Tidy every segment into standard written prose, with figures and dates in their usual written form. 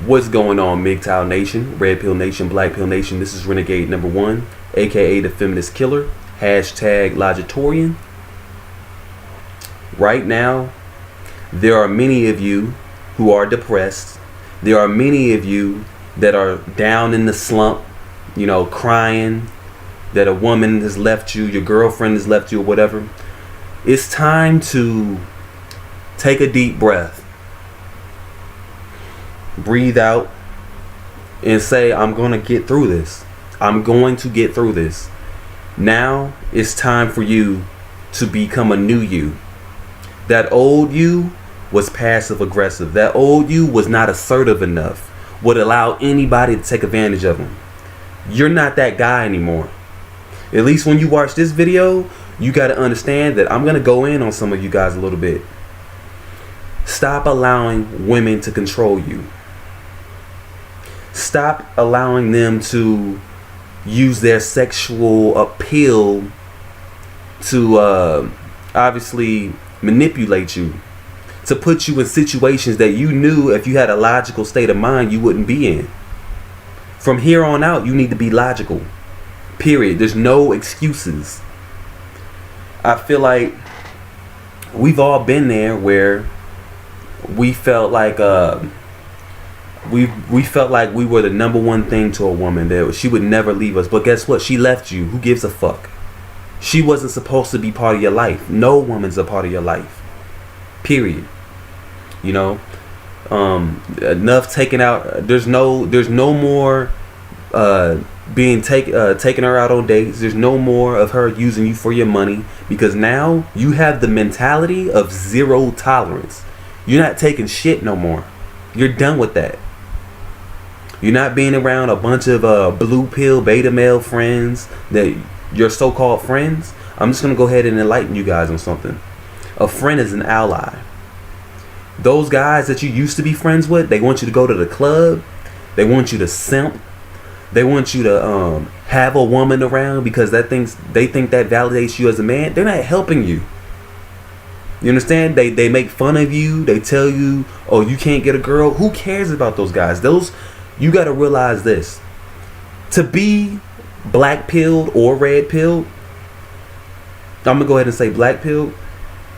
What's going on, MGTOW Nation, Red Pill Nation, Black Pill Nation? This is Renegade #1, aka the Feminist Killer, hashtag Logitorian. Right now, there are many of you who are depressed. There are many of you that are down in the slump, crying that a woman has left you, your girlfriend has left you, or whatever. It's time to take a deep breath. Breathe out and say, I'm going to get through this. I'm going to get through this. Now it's time for you to become a new you. That old you was passive aggressive. That old you was not assertive enough, would allow anybody to take advantage of him. You're not that guy anymore. At least when you watch this video, you got to understand that I'm going to go in on some of you guys a little bit. Stop allowing women to control you. Stop allowing them to use their sexual appeal to obviously manipulate you, to put you in situations that you knew if you had a logical state of mind you wouldn't be in. From here on out, you need to be logical. Period. There's no excuses. I feel like we've all been there where we felt like we felt like we were the number one thing to a woman, that she would never leave us. But guess what? She left you. Who gives a fuck? She wasn't supposed to be part of your life. No woman's a part of your life. Period. Enough taken out. There's no more taking her out on dates. There's no more of her using you for your money, because now you have the mentality of zero tolerance. You're not taking shit no more. You're done with that. You're not being around a bunch of blue pill beta male friends, that your so-called friends. I'm just going to go ahead and enlighten you guys on something. A friend is an ally. Those guys that you used to be friends with, they want you to go to the club. They want you to simp. They want you to have a woman around because they think that validates you as a man. They're not helping you. You understand? They make fun of you. They tell you, oh, you can't get a girl. Who cares about those guys? You got to realize this. To be black pilled or red pilled, I'm going to go ahead and say black pilled,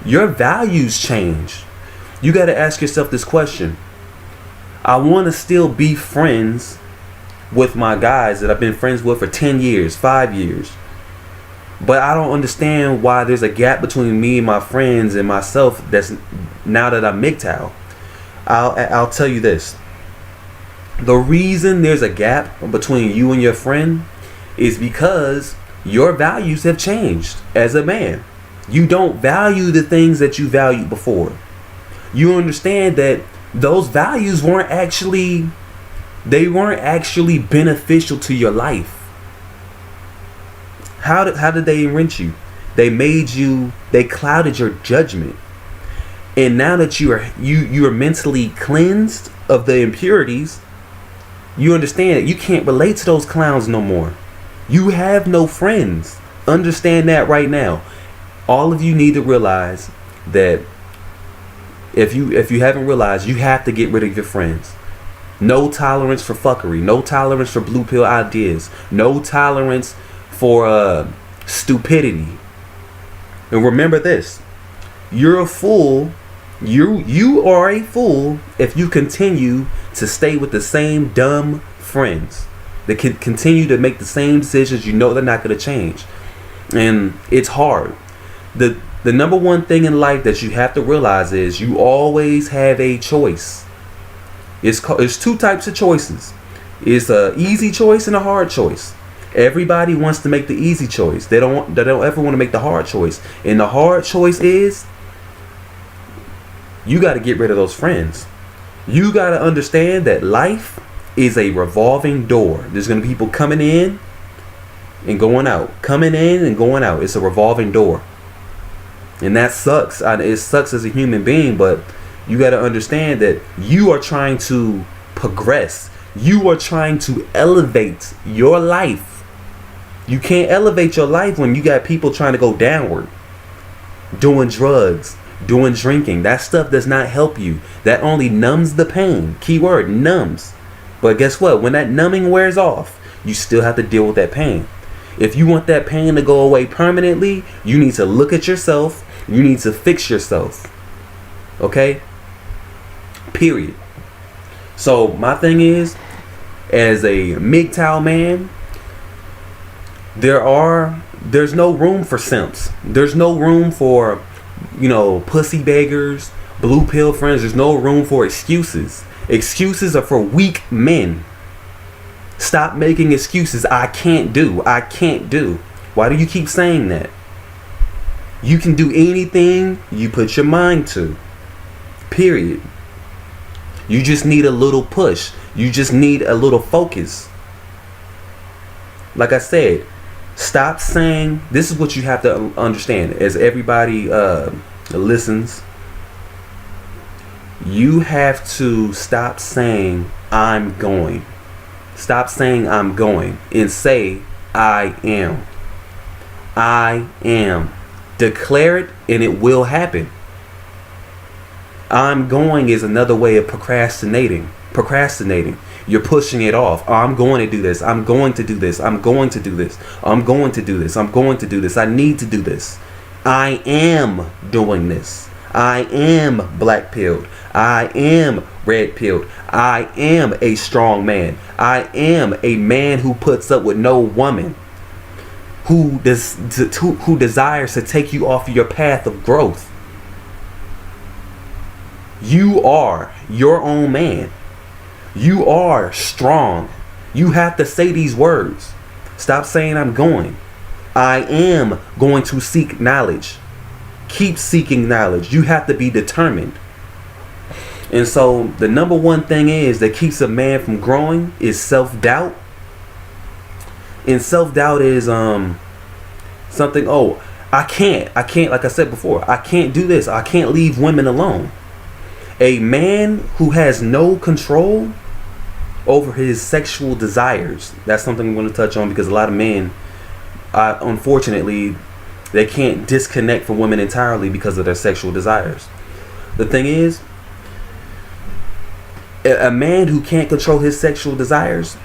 your values change. You got to ask yourself this question. I want to still be friends with my guys that I've been friends with for 10 years, 5 years. But I don't understand why there's a gap between me and my friends and myself. That's now that I'm MGTOW. I'll tell you this. The reason there's a gap between you and your friend is because your values have changed as a man. You don't value the things that you valued before. You understand that those values weren't actually beneficial to your life. How did they enrich you? They clouded your judgment. And now that you are mentally cleansed of the impurities, you understand that you can't relate to those clowns no more. You have no friends. Understand that right now. All of you need to realize that if you haven't realized, you have to get rid of your friends. No tolerance for fuckery. No tolerance for blue pill ideas. No tolerance for stupidity. And remember this. You're a fool. You are a fool if you continue to stay with the same dumb friends that can continue to make the same decisions. You know they're not going to change. And it's hard. The number one thing in life that you have to realize is you always have a choice. It's two types of choices. It's a easy choice and a hard choice. Everybody wants to make the easy choice. They don't ever want to make the hard choice. And the hard choice is you got to get rid of those friends. You got to understand that life is a revolving door. There's going to be people coming in and going out. Coming in and going out. It's a revolving door. And that sucks. It sucks as a human being, but you got to understand that you are trying to progress. You are trying to elevate your life. You can't elevate your life when you got people trying to go downward, doing drugs, doing drinking. That stuff does not help you. That only numbs the pain. Keyword, numbs. But guess what? When that numbing wears off, you still have to deal with that pain. If you want that pain to go away permanently, you need to look at yourself. You need to fix yourself. Okay? Period. So my thing is, as a MGTOW man, there's no room for simps. There's no room for, pussy beggars, blue pill friends. There's no room for excuses. Excuses are for weak men. Stop making excuses. I can't do. Why do you keep saying that? You can do anything you put your mind to. Period. You just need a little push. You just need a little focus. Like I said, stop saying, this is what you have to understand as everybody listens. You have to stop saying, I'm going. Stop saying I'm going and say, I am. I am. Declare it and it will happen. I'm going is another way of procrastinating. You're pushing it off. Oh, I'm going to do this. I'm going to do this. I'm going to do this. I'm going to do this. I'm going to do this. I need to do this. I am doing this. I am black pilled. I am red pilled. I am a strong man. I am a man who puts up with no woman. Who desires to take you off your path of growth. You are your own man. You are strong. You have to say these words. Stop saying I'm going. I am going to seek knowledge. Keep seeking knowledge. You have to be determined. And so the number one thing is that keeps a man from growing is self-doubt. And self-doubt is something, I can't, like I said before, I can't do this. I can't leave women alone. A man who has no control over his sexual desires, that's something I'm going to touch on, because a lot of men, unfortunately, they can't disconnect from women entirely because of their sexual desires. The thing is, a man who can't control his sexual desires,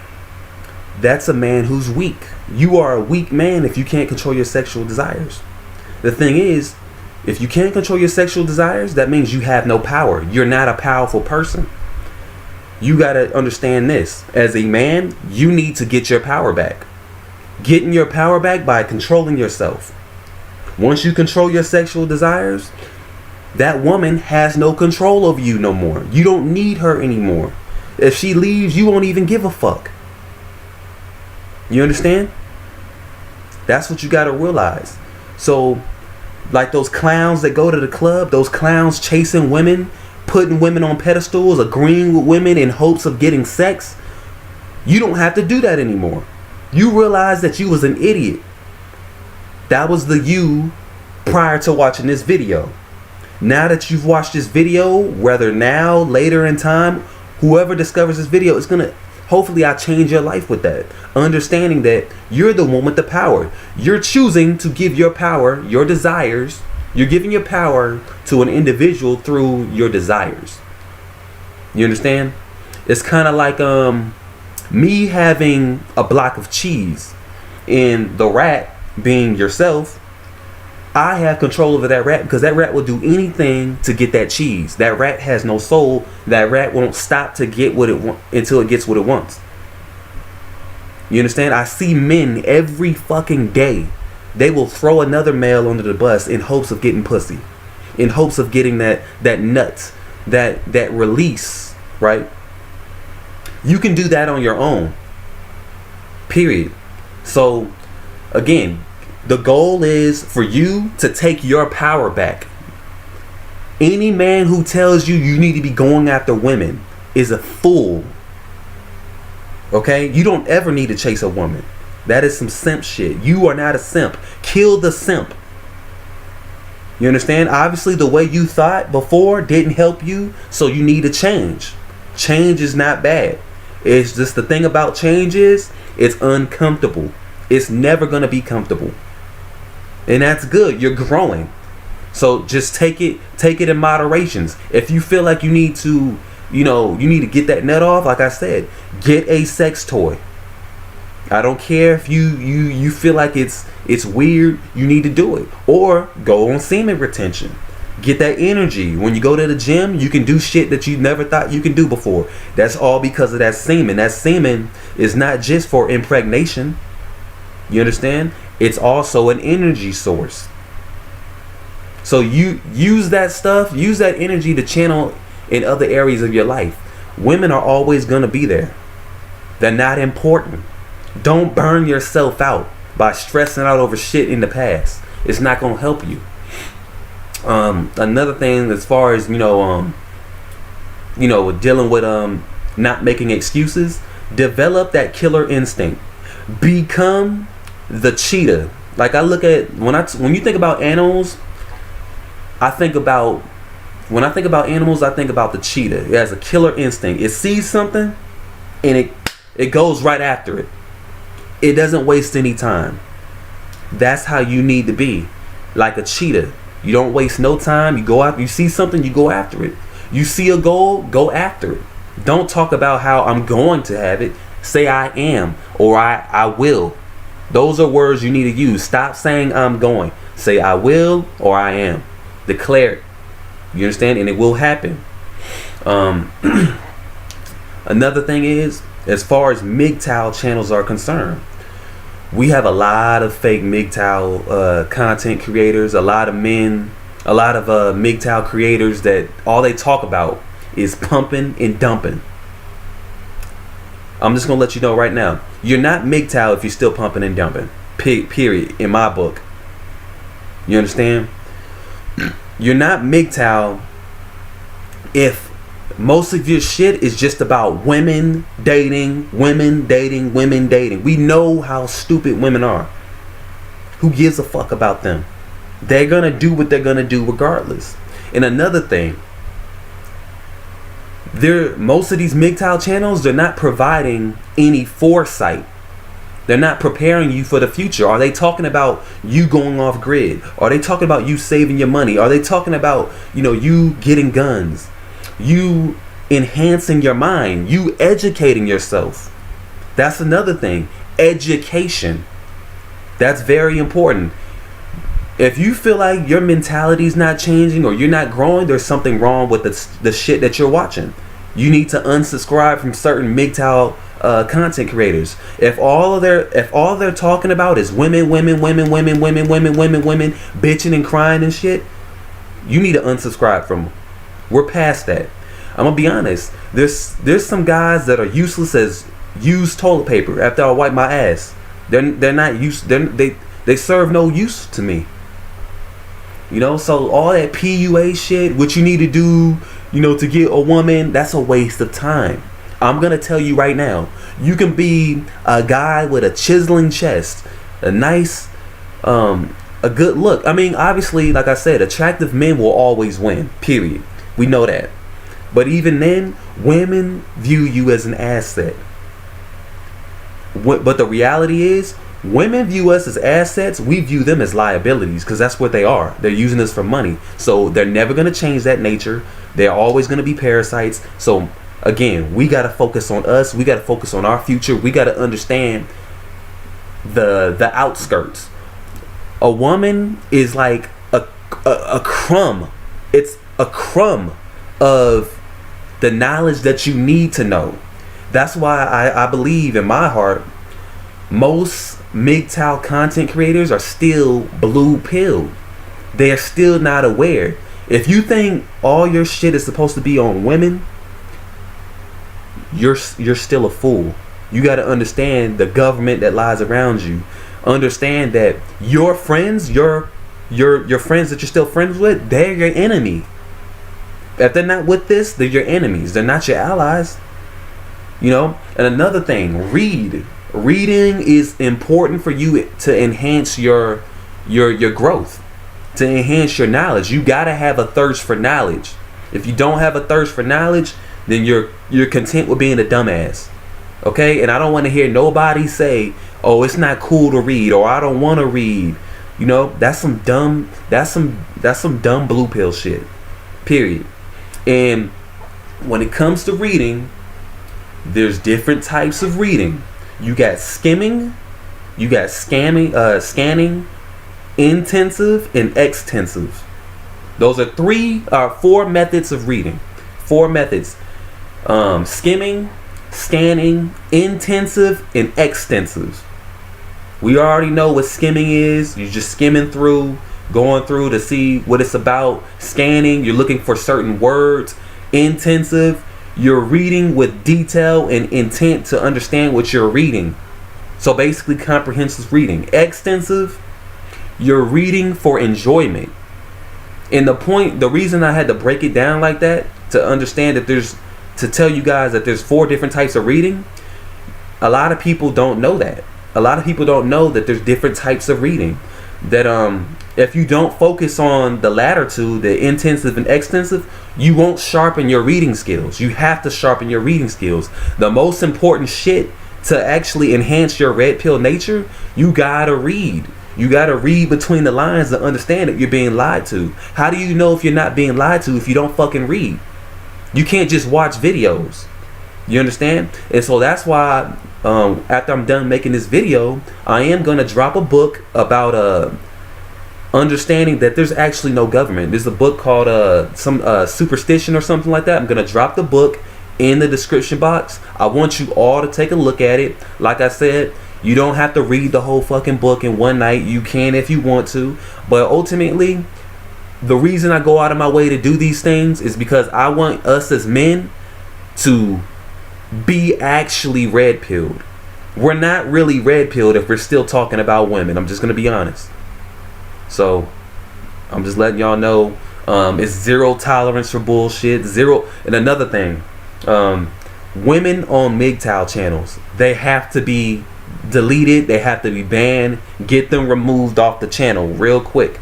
that's a man who's weak. You are a weak man if you can't control your sexual desires. The thing is, if you can't control your sexual desires, that means you have no power. You're not a powerful person. You got to understand this. As a man, you need to get your power back. Getting your power back by controlling yourself. Once you control your sexual desires, that woman has no control over you no more. You don't need her anymore. If she leaves, you won't even give a fuck. You understand? That's what you got to realize. So, like those clowns that go to the club, those clowns chasing women, putting women on pedestals, agreeing with women in hopes of getting sex, you don't have to do that anymore. You realize that you was an idiot. That was the you prior to watching this video. Now that you've watched this video, whether now, later in time, whoever discovers this video, it's gonna, hopefully I change your life with that. Understanding that you're the one with the power. You're choosing to give your power, your desires. You're giving your power to an individual through your desires. You understand? It's kind of like me having a block of cheese and the rat being yourself. I have control over that rat because that rat will do anything to get that cheese. That rat has no soul. That rat won't stop to get what it wants until it gets what it wants. You understand? I see men every fucking day. They will throw another male under the bus in hopes of getting pussy, in hopes of getting that nut, that release, right? You can do that on your own. Period. So, again, the goal is for you to take your power back. Any man who tells you need to be going after women is a fool. Okay? You don't ever need to chase a woman. That is some simp shit. You are not a simp. Kill the simp. You understand? Obviously, the way you thought before didn't help you, so you need to change. Change is not bad. It's just the thing about change is it's uncomfortable. It's never going to be comfortable. And that's good. You're growing. So just take it in moderations. If you feel like you need to, you need to get that nut off, like I said, get a sex toy. I don't care if you feel like it's weird, you need to do it. Or go on semen retention. Get that energy. When you go to the gym, you can do shit that you never thought you can do before. That's all because of that semen. That semen is not just for impregnation. You understand? It's also an energy source. So you use that stuff, use that energy to channel in other areas of your life. Women are always going to be there. They're not important. Don't burn yourself out by stressing out over shit in the past. It's not going to help you. Another thing, as far as dealing with not making excuses, develop that killer instinct. Become the cheetah. Like, I look at when you think about animals, I think about the cheetah. It has a killer instinct. It sees something and it goes right after it. It doesn't waste any time. That's how you need to be, like a cheetah. You don't waste no time. You go out, you see something, you go after it. You see a goal, go after it. Don't talk about how I'm going to have it. Say I am, or I will. Those are words you need to use. Stop saying I'm going. Say I will or I am. Declare it. You understand? And it will happen. Another thing is, as far as MGTOW channels are concerned, we have a lot of fake MGTOW content creators, a lot of men, a lot of MGTOW creators that all they talk about is pumping and dumping. I'm just going to let you know right now, you're not MGTOW if you're still pumping and dumping. Period. In my book. You understand? You're not MGTOW if most of your shit is just about women dating. We know how stupid women are. Who gives a fuck about them? They're gonna do what they're gonna do regardless. And another thing, most of these MGTOW channels, they're not providing any foresight. They're not preparing you for the future. Are they talking about you going off grid? Are they talking about you saving your money? Are they talking about, you getting guns? You enhancing your mind, you educating yourself. That's another thing. Education. That's very important. If you feel like your mentality is not changing or you're not growing, there's something wrong with the shit that you're watching. You need to unsubscribe from certain MGTOW content creators. If all they're talking about is women, bitching and crying and shit, you need to unsubscribe from them. We're past that. I'm gonna be honest. There's some guys that are useless as used toilet paper after I wipe my ass. They're not use. They serve no use to me. So all that PUA shit, what you need to do, to get a woman, that's a waste of time. I'm gonna tell you right now. You can be a guy with a chiseling chest, a nice, a good look. I mean, obviously, like I said, attractive men will always win. Period. We know that. But even then, women view you as an asset. But the reality is, women view us as assets. We view them as liabilities, because that's what they are. They're using us for money. So they're never going to change that nature. They're always going to be parasites. So again, we got to focus on us. We got to focus on our future. We got to understand the outskirts. A woman is like a crumb. It's a crumb of the knowledge that you need to know. That's why I believe in my heart most MGTOW content creators are still blue pilled. They're still not aware. If you think all your shit is supposed to be on women, you're still a fool. You got to understand the government that lies around you. Understand that your friends, your friends that you're still friends with, they're your enemy. If they're not with this, they're your enemies. They're not your allies. And another thing, read. Reading is important for you to enhance your growth, to enhance your knowledge. You gotta have a thirst for knowledge. If you don't have a thirst for knowledge, then you're content with being a dumbass. Okay? And I don't want to hear nobody say, "Oh, it's not cool to read," or "I don't want to read." That's some some dumb blue pill shit. Period. And when it comes to reading, there's different types of reading. You got skimming, you got scanning, intensive, and extensive. Those are 4 methods of reading. 4 methods. Skimming, scanning, intensive, and extensive. We already know what skimming is. You're just skimming through, going through to see what it's about. Scanning, you're looking for certain words. Intensive, you're reading with detail and intent to understand what you're reading. So basically comprehensive reading. Extensive, you're reading for enjoyment. And the reason I had to break it down like that, to understand that to tell you guys that there's 4 different types of reading. A lot of people don't know that. A lot of people don't know that there's different types of reading. That if you don't focus on the latter two, the intensive and extensive, you won't sharpen your reading skills. You have to sharpen your reading skills. The most important shit to actually enhance your red pill nature, you gotta read. You gotta read between the lines to understand that you're being lied to. How do you know if you're not being lied to if you don't fucking read? You can't just watch videos. You understand? And so that's why after I'm done making this video, I am gonna drop a book about understanding that there's actually no government. There's a book called some Superstition or something like that. I'm gonna drop the book in the description box. I want you all to take a look at it. Like I said, you don't have to read the whole fucking book in one night. You can if you want to, but ultimately, the reason I go out of my way to do these things is because I want us as men to be actually red pilled. We're not really red pilled if we're still talking about women. I'm just gonna be honest. So I'm just letting y'all know, it's zero tolerance for bullshit. Zero. And another thing, women on MGTOW channels, they have to be deleted. They have to be banned. Get them removed off the channel real quick.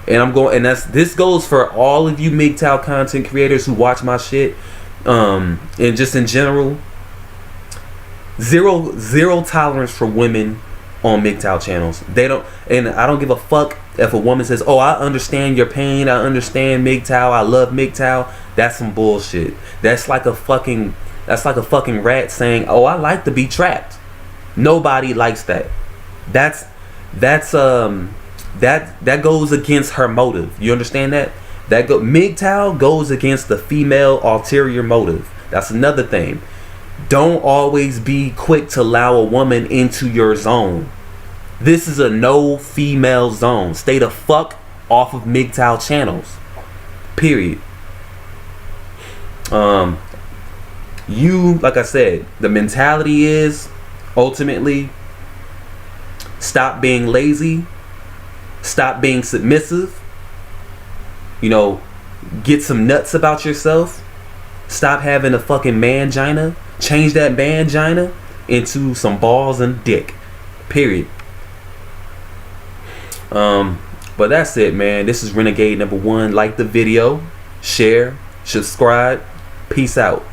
And this goes for all of you MGTOW content creators who watch my shit, and just in general. Zero tolerance for women on MGTOW channels. They don't, and I don't give a fuck if a woman says, "Oh, I understand your pain. I understand MGTOW. I love MGTOW." That's some bullshit. That's like a fucking rat saying, "Oh, I like to be trapped." Nobody likes that. That goes against her motive. You understand that? MGTOW goes against the female ulterior motive. That's another thing. Don't always be quick to allow a woman into your zone. This is a no female zone. Stay the fuck off of MGTOW channels. Period. Like I said, the mentality is ultimately stop being lazy. Stop being submissive. Get some nuts about yourself. Stop having a fucking mangina. Change that mangina into some balls and dick. Period. But that's it, man. This is Renegade #1. Like the video, share, subscribe. Peace out.